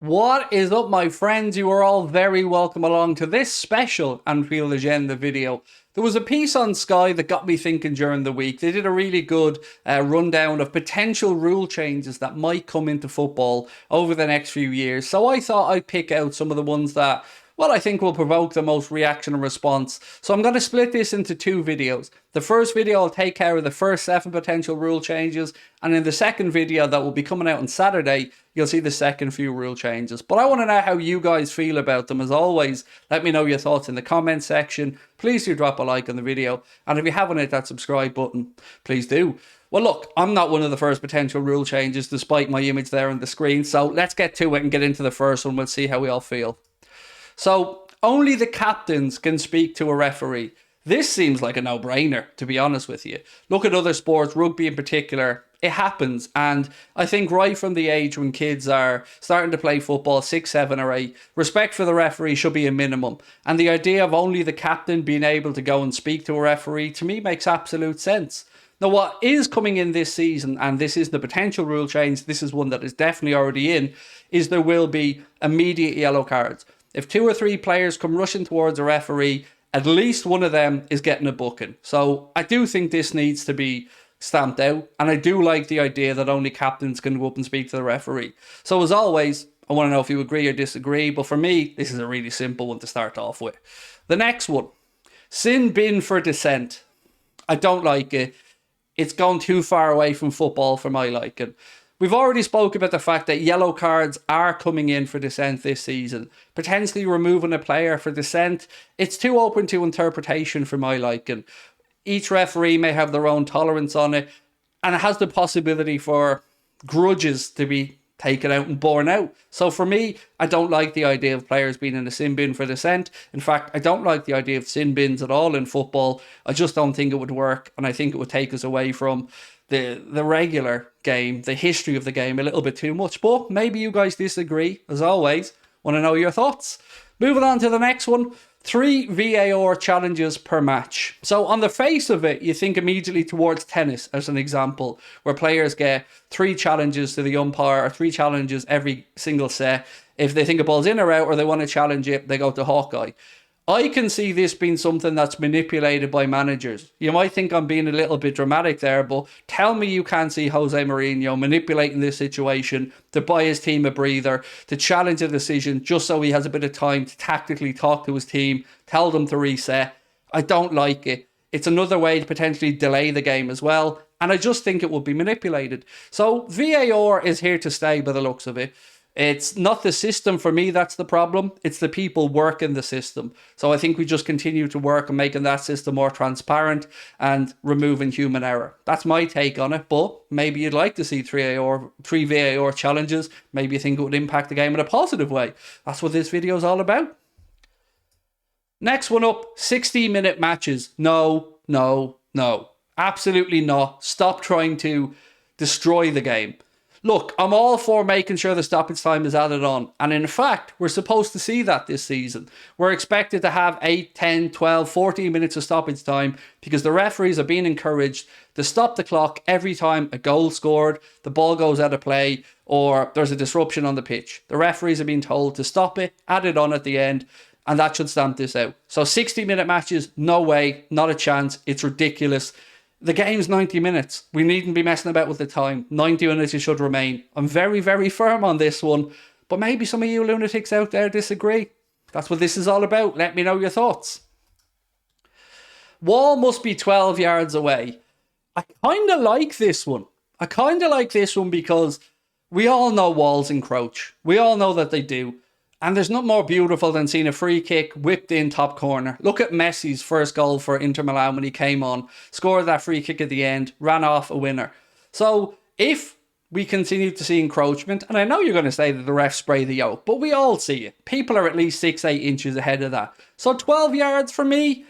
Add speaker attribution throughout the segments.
Speaker 1: What is up, my friends? You are all very welcome along to this special Anfield Agenda video. There was a piece on Sky that got me thinking during the week. They did a really good rundown of potential rule changes that might come into football over the next few years. So I thought I'd pick out some of the ones that, well, I think will provoke the most reaction and response. So I'm going to split this into two videos. The first video will take care of the first 7 potential rule changes, and in the second video that will be coming out on Saturday, you'll see the second few rule changes. But I want to know how you guys feel about them. As always, let me know your thoughts in the comment section. Please do drop a like on the video, and if you haven't hit that subscribe button, please do. Well, look, I'm not one of the first potential rule changes, despite my image there on the screen, so let's get to it and get into the first one. We'll see how we all feel. So, only the captains can speak to a referee. This seems like a no-brainer, to be honest with you. Look at other sports, rugby in particular. It happens, and I think right from the age when kids are starting to play football, 6, 7 or 8, respect for the referee should be a minimum. And the idea of only the captain being able to go and speak to a referee, to me, makes absolute sense. Now, what is coming in this season, and this is the potential rule change, this is one that is definitely already in, is there will be immediate yellow cards. If 2 or 3 players come rushing towards a referee, at least one of them is getting a booking. So I do think this needs to be stamped out. And I do like the idea that only captains can go up and speak to the referee. So as always, I want to know if you agree or disagree. But for me, this is a really simple one to start off with. The next one, sin bin for dissent. I don't like it. It's gone too far away from football for my liking. We've already spoke about the fact that yellow cards are coming in for dissent this season. Potentially removing a player for dissent, it's too open to interpretation for my liking. Each referee may have their own tolerance on it, and it has the possibility for grudges to be taken out and borne out. So for me, I don't like the idea of players being in a sin bin for dissent. In fact, I don't like the idea of sin bins at all in football. I just don't think it would work, and I think it would take us away from the regular game, the history of the game a little bit too much. But maybe you guys disagree. As always, want to know your thoughts. Moving on to the next one. 3 VAR challenges per match. So on the face of it, you think immediately towards tennis as an example, where players get 3 challenges to the umpire, or 3 challenges every single set. If they think a ball's in or out, or they want to challenge it, they go to Hawkeye. I can see this being something that's manipulated by managers. You might think I'm being a little bit dramatic there, but tell me you can't see Jose Mourinho manipulating this situation to buy his team a breather, to challenge a decision just so he has a bit of time to tactically talk to his team, tell them to reset. I don't like it. It's another way to potentially delay the game as well, and I just think it would be manipulated. So VAR is here to stay by the looks of it. It's not the system for me that's the problem. It's the people working the system. So I think we just continue to work on making that system more transparent and removing human error. That's my take on it. But maybe you'd like to see 3 VAR challenges. Maybe you think it would impact the game in a positive way. That's what this video is all about. Next one up, 60-minute matches. No, no, no. Absolutely not. Stop trying to destroy the game. Look, I'm all for making sure the stoppage time is added on. And in fact, we're supposed to see that this season. We're expected to have 8, 10, 12, 14 minutes of stoppage time because the referees are being encouraged to stop the clock every time a goal scored, the ball goes out of play, or there's a disruption on the pitch. The referees are being told to stop it, add it on at the end, and that should stamp this out. So 60-minute matches, no way, not a chance. It's ridiculous. The game's 90 minutes. We needn't be messing about with the time. 90 minutes it should remain. I'm very, very firm on this one. But maybe some of you lunatics out there disagree. That's what this is all about. Let me know your thoughts. Wall must be 12 yards away. I kind of like this one. Because we all know walls encroach. We all know that they do. And there's nothing more beautiful than seeing a free kick whipped in top corner. Look at Messi's first goal for Inter Milan when he came on, scored that free kick at the end, ran off a winner. So if we continue to see encroachment, and I know you're going to say that the refs spray the yolk, but we all see it. People are at least 6, 8 inches ahead of that. So 12 yards for me,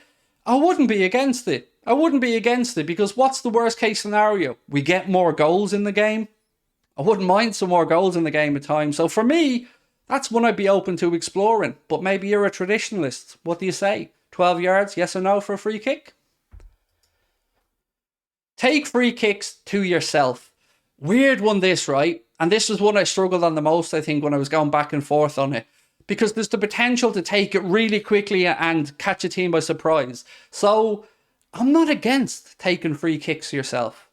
Speaker 1: I wouldn't be against it. Because what's the worst case scenario? We get more goals in the game. I wouldn't mind some more goals in the game at times. So for me, that's one I'd be open to exploring. But maybe you're a traditionalist. What do you say? 12 yards, yes or no for a free kick? Take free kicks to yourself. Weird one, this, right? And this was one I struggled on the most, I think, when I was going back and forth on it. Because there's the potential to take it really quickly and catch a team by surprise. So I'm not against taking free kicks yourself.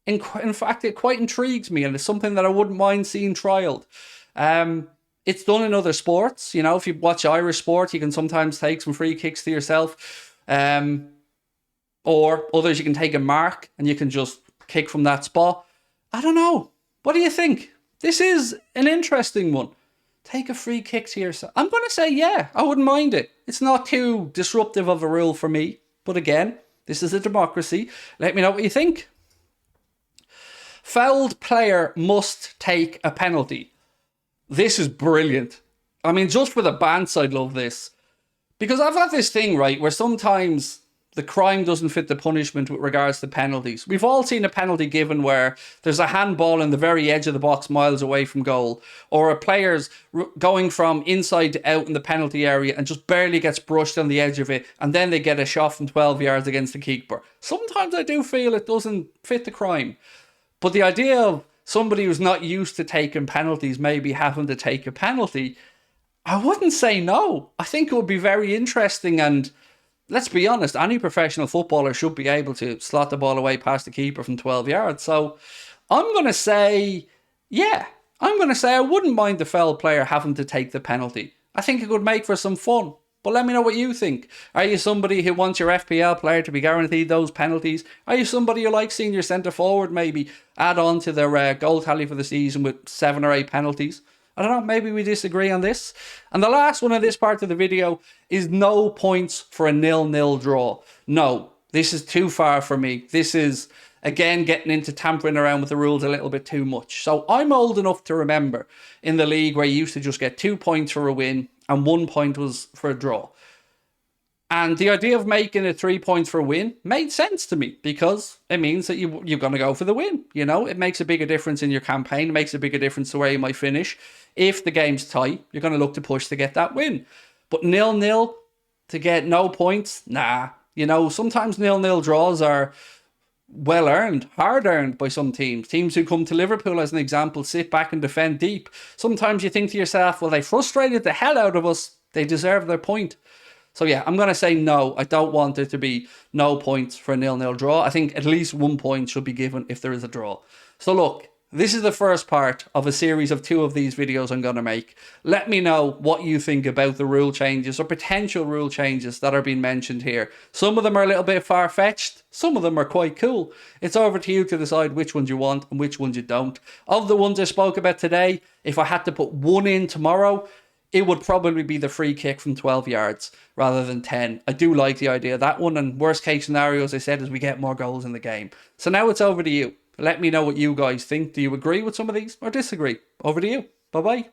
Speaker 1: In fact, it quite intrigues me, and it's something that I wouldn't mind seeing trialled. It's done in other sports. You know, if you watch Irish sport, you can sometimes take some free kicks to yourself. Or others, you can take a mark and you can just kick from that spot. I don't know. What do you think? This is an interesting one. Take a free kick to yourself. I'm going to say, yeah, I wouldn't mind it. It's not too disruptive of a rule for me. But again, this is a democracy. Let me know what you think. Fouled player must take a penalty. This is brilliant. I mean, just for the bants, I'd love this. Because I've had this thing, right, where sometimes the crime doesn't fit the punishment with regards to penalties. We've all seen a penalty given where there's a handball in the very edge of the box miles away from goal, or a player's going from inside to out in the penalty area and just barely gets brushed on the edge of it, and then they get a shot from 12 yards against the keeper. Sometimes I do feel it doesn't fit the crime. But the idea of somebody who's not used to taking penalties maybe having to take a penalty, I wouldn't say no. I think it would be very interesting, and let's be honest, any professional footballer should be able to slot the ball away past the keeper from 12 yards. So I'm going to say, yeah, I'm going to say I wouldn't mind the foul player having to take the penalty. I think it could make for some fun. But let me know what you think. Are you somebody who wants your FPL player to be guaranteed those penalties? Are you somebody who likes seeing your centre forward maybe add on to their goal tally for the season with 7 or 8 penalties? I don't know, maybe we disagree on this. And the last one of this part of the video is no points for a 0-0 draw. No, this is too far for me. This is, again, getting into tampering around with the rules a little bit too much. So I'm old enough to remember in the league where you used to just get 2 points for a win and 1 point was for a draw. And the idea of making it 3 points for a win made sense to me because it means that you're going to go for the win. You know, it makes a bigger difference in your campaign. It makes a bigger difference to where you might finish. If the game's tight, you're going to look to push to get that win. But 0-0 to get no points, nah. You know, sometimes 0-0 draws are well earned, hard earned by some teams. Teams who come to Liverpool, as an example, sit back and defend deep. Sometimes you think to yourself, well, they frustrated the hell out of us. They deserve their point. So yeah, I'm going to say no. I don't want there to be no points for a 0-0 draw. I think at least 1 point should be given if there is a draw. So look, this is the first part of a series of 2 of these videos I'm going to make. Let me know what you think about the rule changes or potential rule changes that are being mentioned here. Some of them are a little bit far-fetched. Some of them are quite cool. It's over to you to decide which ones you want and which ones you don't. Of the ones I spoke about today, if I had to put one in tomorrow, it would probably be the free kick from 12 yards rather than 10. I do like the idea of that one, and worst case scenario, as I said, is we get more goals in the game. So now it's over to you. Let me know what you guys think. Do you agree with some of these or disagree? Over to you. Bye-bye.